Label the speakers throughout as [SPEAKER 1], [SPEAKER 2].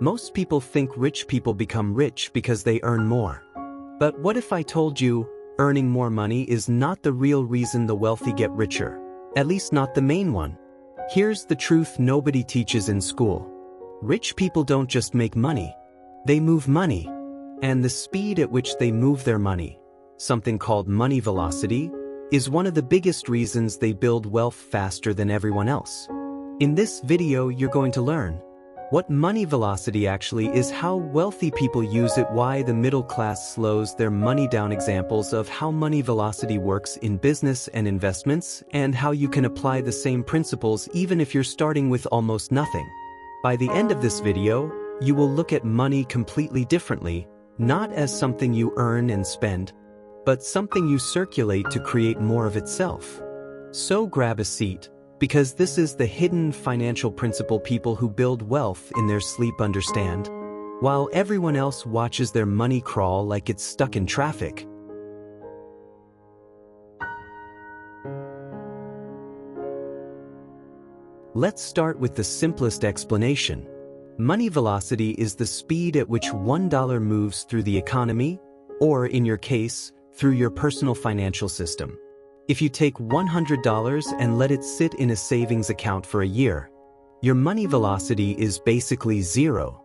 [SPEAKER 1] Most people think rich people become rich because they earn more. But what if I told you, earning more money is not the real reason the wealthy get richer? At least not the main one. Here's the truth nobody teaches in school. Rich people don't just make money. They move money. And the speed at which they move their money, something called money velocity, is one of the biggest reasons they build wealth faster than everyone else. In this video, you're going to learn what money velocity actually is, how wealthy people use it, why the middle class slows their money down, examples of how money velocity works in business and investments, and how you can apply the same principles even if you're starting with almost nothing. By the end of this video, you will look at money completely differently, not as something you earn and spend, but something you circulate to create more of itself. So grab a seat, because this is the hidden financial principle people who build wealth in their sleep understand, while everyone else watches their money crawl like it's stuck in traffic. Let's start with the simplest explanation. Money velocity is the speed at which $1 moves through the economy, or in your case, through your personal financial system. If you take $100 and let it sit in a savings account for a year, your money velocity is basically zero.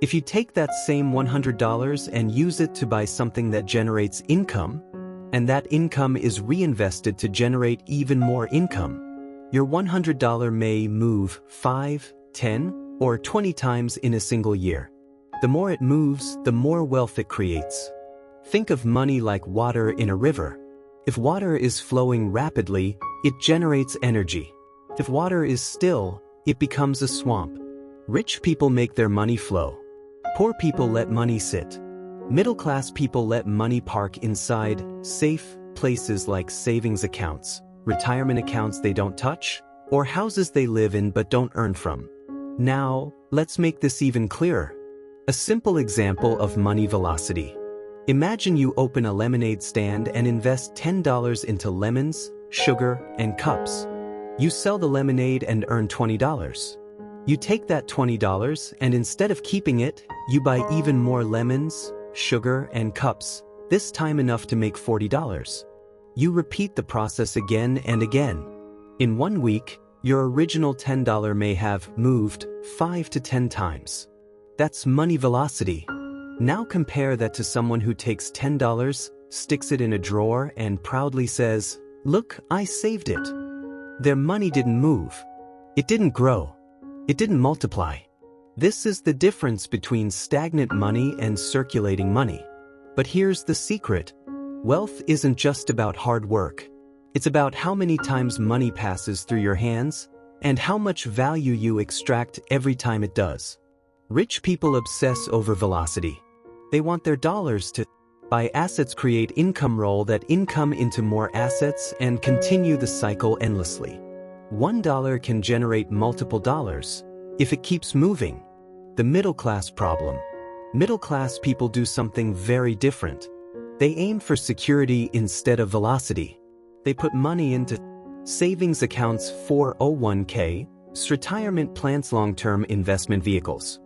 [SPEAKER 1] If you take that same $100 and use it to buy something that generates income, and that income is reinvested to generate even more income, your $100 may move 5, 10, or 20 times in a single year. The more it moves, the more wealth it creates. Think of money like water in a river. If water is flowing rapidly, it generates energy. If water is still, it becomes a swamp. Rich people make their money flow. Poor people let money sit. Middle-class people let money park inside safe places like savings accounts, retirement accounts they don't touch, or houses they live in but don't earn from. Now, let's make this even clearer. A simple example of money velocity. Imagine you open a lemonade stand and invest $10 into lemons, sugar, and cups. You sell the lemonade and earn $20. You take that $20 and instead of keeping it, you buy even more lemons, sugar, and cups, this time enough to make $40. You repeat the process again and again. In 1 week, your original $10 may have moved 5 to 10 times. That's money velocity. Now compare that to someone who takes $10, sticks it in a drawer, and proudly says, "Look, I saved it." Their money didn't move. It didn't grow. It didn't multiply. This is the difference between stagnant money and circulating money. But here's the secret. Wealth isn't just about hard work. It's about how many times money passes through your hands and how much value you extract every time it does. Rich people obsess over velocity. They want their dollars to buy assets, create income, roll that income into more assets, and continue the cycle endlessly. $1 can generate multiple dollars if it keeps moving. The middle class problem. Middle class people do something very different. They aim for security instead of velocity. They put money into savings accounts, 401k, retirement plans, long-term investment vehicles.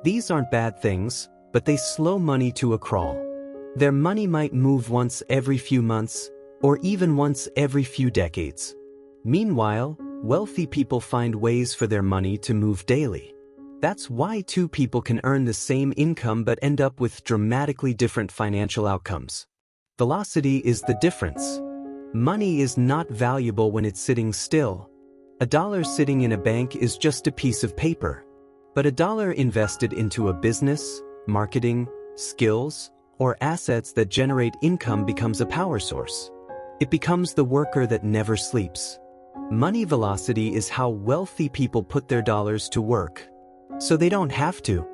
[SPEAKER 1] These aren't bad things, but they slow money to a crawl. Their money might move once every few months, or even once every few decades. Meanwhile, wealthy people find ways for their money to move daily. That's why two people can earn the same income but end up with dramatically different financial outcomes. Velocity is the difference. Money is not valuable when it's sitting still. $1 sitting in a bank is just a piece of paper. But $1 invested into a business, marketing, skills, or assets that generate income becomes a power source. It becomes the worker that never sleeps. Money velocity is how wealthy people put their dollars to work, so they don't have to.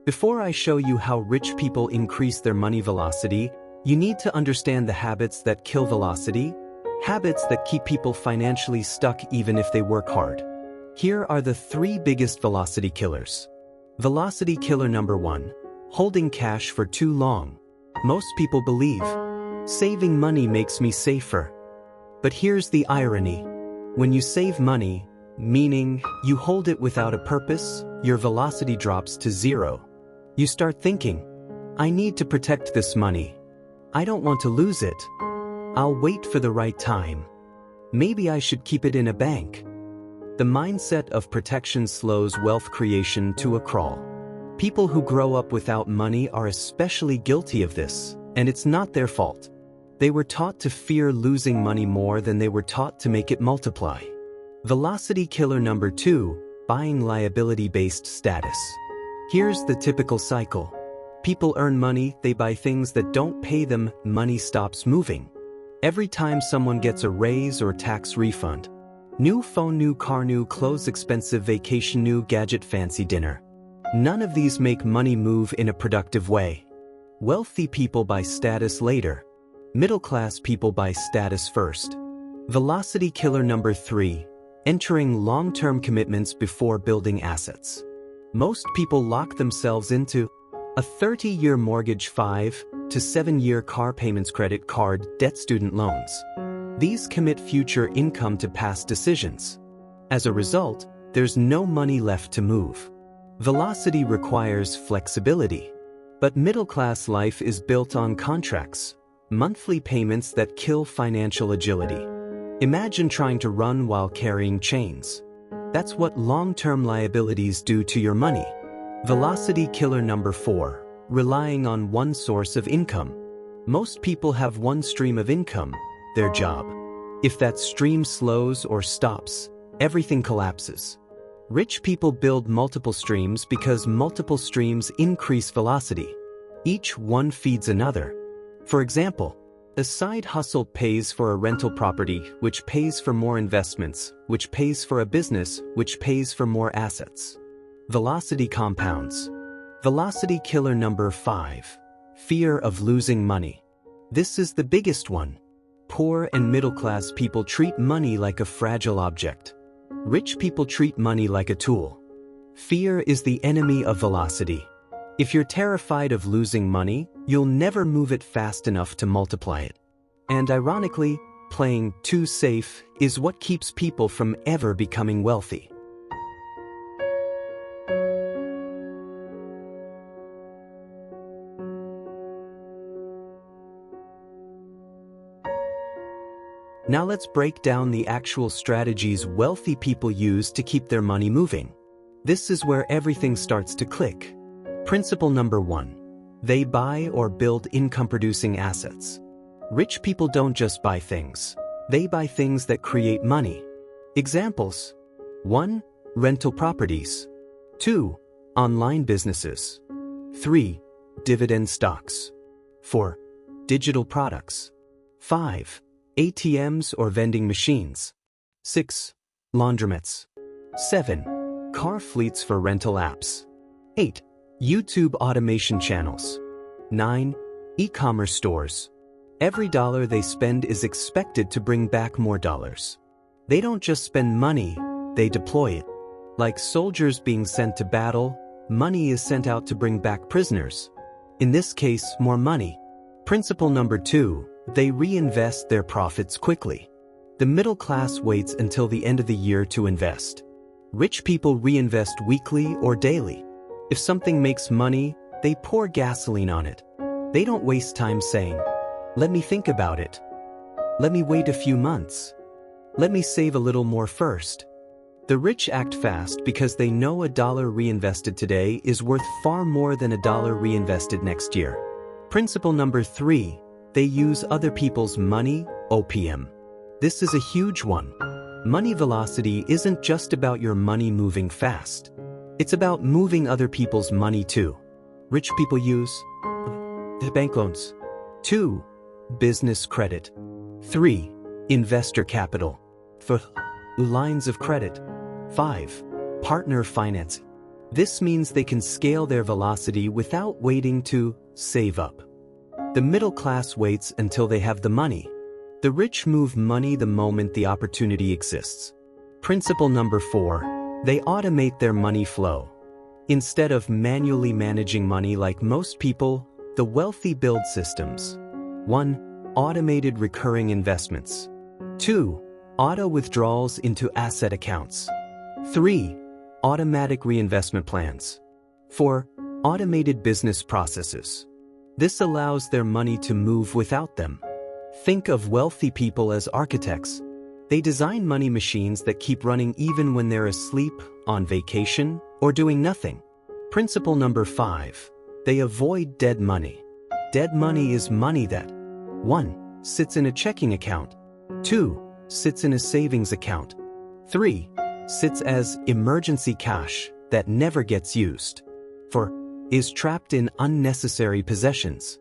[SPEAKER 1] Before I show you how rich people increase their money velocity, you need to understand the habits that kill velocity, habits that keep people financially stuck even if they work hard. Here are the 3 biggest velocity killers. Velocity killer number 1, holding cash for too long. Most people believe, saving money makes me safer. But here's the irony. When you save money, meaning you hold it without a purpose, your velocity drops to zero. You start thinking, I need to protect this money. I don't want to lose it. I'll wait for the right time. Maybe I should keep it in a bank. The mindset of protection slows wealth creation to a crawl. People who grow up without money are especially guilty of this, and it's not their fault. They were taught to fear losing money more than they were taught to make it multiply. Velocity killer number 2, buying liability-based status. Here's the typical cycle. People earn money, they buy things that don't pay them, money stops moving. Every time someone gets a raise or tax refund. New phone, new car, new clothes, expensive vacation, new gadget, fancy dinner. None of these make money move in a productive way. Wealthy people buy status later. Middle-class people buy status first. Velocity killer number 3, entering long-term commitments before building assets. Most people lock themselves into a 30-year mortgage, 5 to 7-year car payments, credit card debt, student loans. These commit future income to past decisions. As a result, there's no money left to move. Velocity requires flexibility. But middle-class life is built on contracts, monthly payments that kill financial agility. Imagine trying to run while carrying chains. That's what long-term liabilities do to your money. Velocity killer number 4, relying on one source of income. Most people have one stream of income, their job. If that stream slows or stops, everything collapses. Rich people build multiple streams because multiple streams increase velocity. Each one feeds another. For example, a side hustle pays for a rental property, which pays for more investments, which pays for a business, which pays for more assets. Velocity compounds. Velocity killer number 5, fear of losing money. This is the biggest one. Poor and middle-class people treat money like a fragile object. Rich people treat money like a tool. Fear is the enemy of velocity. If you're terrified of losing money, you'll never move it fast enough to multiply it. And ironically, playing too safe is what keeps people from ever becoming wealthy. Now let's break down the actual strategies wealthy people use to keep their money moving. This is where everything starts to click. Principle number 1. They buy or build income-producing assets. Rich people don't just buy things. They buy things that create money. Examples: 1. Rental properties. 2. Online businesses. 3. Dividend stocks. 4. Digital products. 5. ATMs or vending machines. 6. Laundromats. 7. Car fleets for rental apps. 8. YouTube automation channels. 9. E-commerce stores. Every dollar they spend is expected to bring back more dollars. They don't just spend money, they deploy it. Like soldiers being sent to battle, money is sent out to bring back prisoners. In this case, more money. Principle number 2, they reinvest their profits quickly. The middle class waits until the end of the year to invest. Rich people reinvest weekly or daily. If something makes money, they pour gasoline on it. They don't waste time saying, "Let me think about it. Let me wait a few months. Let me save a little more first." The rich act fast because they know a dollar reinvested today is worth far more than a dollar reinvested next year. Principle number 3, they use other people's money, OPM. This is a huge one. Money velocity isn't just about your money moving fast. It's about moving other people's money too. Rich people use the bank loans. 2. Business credit. 3. Investor capital. 4. Lines of credit. 5. Partner financing. This means they can scale their velocity without waiting to save up. The middle class waits until they have the money. The rich move money the moment the opportunity exists. Principle number 4. They automate their money flow. Instead of manually managing money like most people, the wealthy build systems. 1. Automated recurring investments. 2. auto withdrawals into asset accounts. 3. Automatic reinvestment plans. 4. Automated business processes. This allows their money to move without them. Think of wealthy people as architects. They design money machines that keep running even when they're asleep, on vacation, or doing nothing. Principle number 5. They avoid dead money. Dead money is money that 1. Sits in a checking account. 2. Sits in a savings account. 3. Sits as emergency cash that never gets used. 4. Is trapped in unnecessary possessions.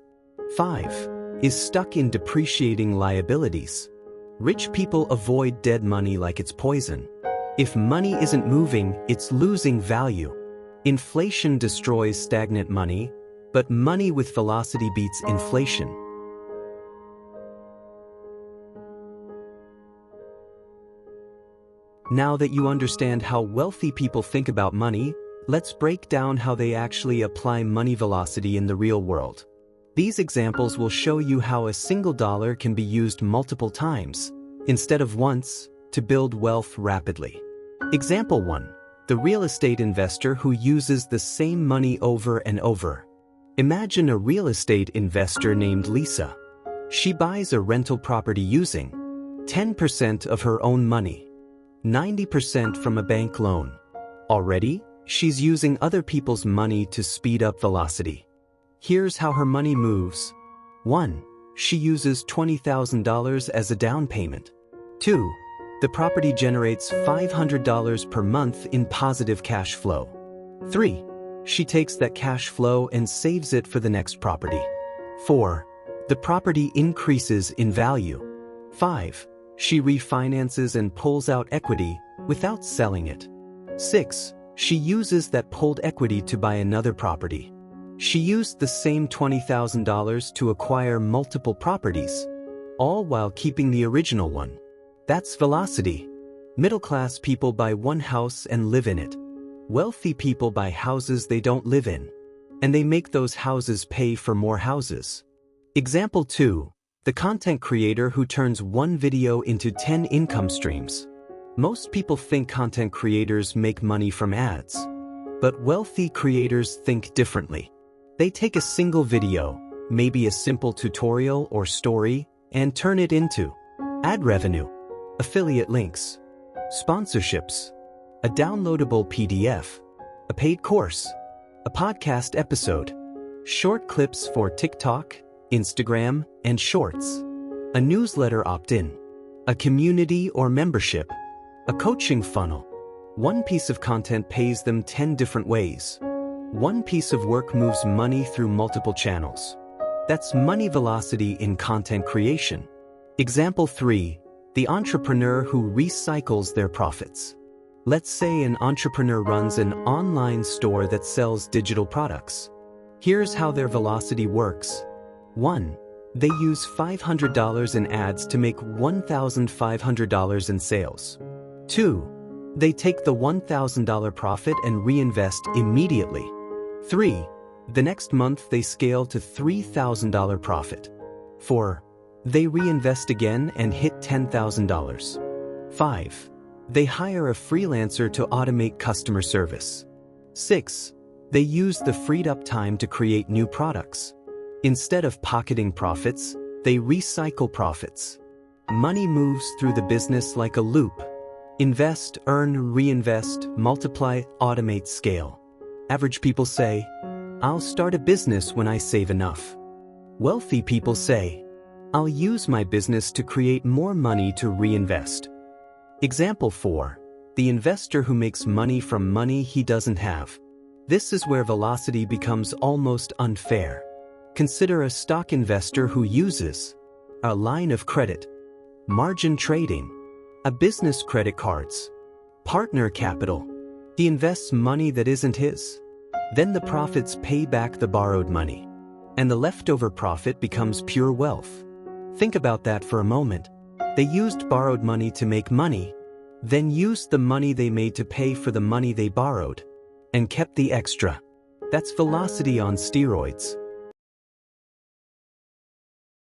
[SPEAKER 1] 5. Is stuck in depreciating liabilities. Rich people avoid dead money like it's poison. If money isn't moving, it's losing value. Inflation destroys stagnant money, but money with velocity beats inflation. Now that you understand how wealthy people think about money, let's break down how they actually apply money velocity in the real world. These examples will show you how a single dollar can be used multiple times, instead of once, to build wealth rapidly. Example 1. The real estate investor who uses the same money over and over. Imagine a real estate investor named Lisa. She buys a rental property using 10% of her own money, 90% from a bank loan. Already, she's using other people's money to speed up velocity. Here's how her money moves. 1. She uses $20,000 as a down payment. 2. The property generates $500 per month in positive cash flow. 3. She takes that cash flow and saves it for the next property. 4. The property increases in value. 5. She refinances and pulls out equity without selling it. 6. She uses that pulled equity to buy another property. She used the same $20,000 to acquire multiple properties, all while keeping the original one. That's velocity. Middle-class people buy one house and live in it. Wealthy people buy houses they don't live in, and they make those houses pay for more houses. Example 2. The content creator who turns one video into 10 income streams. Most people think content creators make money from ads, but wealthy creators think differently. They take a single video, maybe a simple tutorial or story, and turn it into ad revenue, affiliate links, sponsorships, a downloadable PDF, a paid course, a podcast episode, short clips for TikTok, Instagram, and Shorts, a newsletter opt-in, a community or membership, a coaching funnel. One piece of content pays them 10 different ways. One piece of work moves money through multiple channels. That's money velocity in content creation. Example 3. The entrepreneur who recycles their profits. Let's say an entrepreneur runs an online store that sells digital products. Here's how their velocity works. 1. They use $500 in ads to make $1,500 in sales. 2. They take the $1,000 profit and reinvest immediately. 3. The next month they scale to $3,000 profit. 4. They reinvest again and hit $10,000. 5. They hire a freelancer to automate customer service. 6. They use the freed up time to create new products. Instead of pocketing profits, they recycle profits. Money moves through the business like a loop. Invest, earn, reinvest, multiply, automate, scale. Average people say, "I'll start a business when I save enough." Wealthy people say, "I'll use my business to create more money to reinvest." Example 4. The investor who makes money from money he doesn't have. This is where velocity becomes almost unfair. Consider a stock investor who uses a line of credit, margin trading, a business credit cards, partner capital. He invests money that isn't his. Then the profits pay back the borrowed money, and the leftover profit becomes pure wealth. Think about that for a moment. They used borrowed money to make money, then used the money they made to pay for the money they borrowed, and kept the extra. That's velocity on steroids.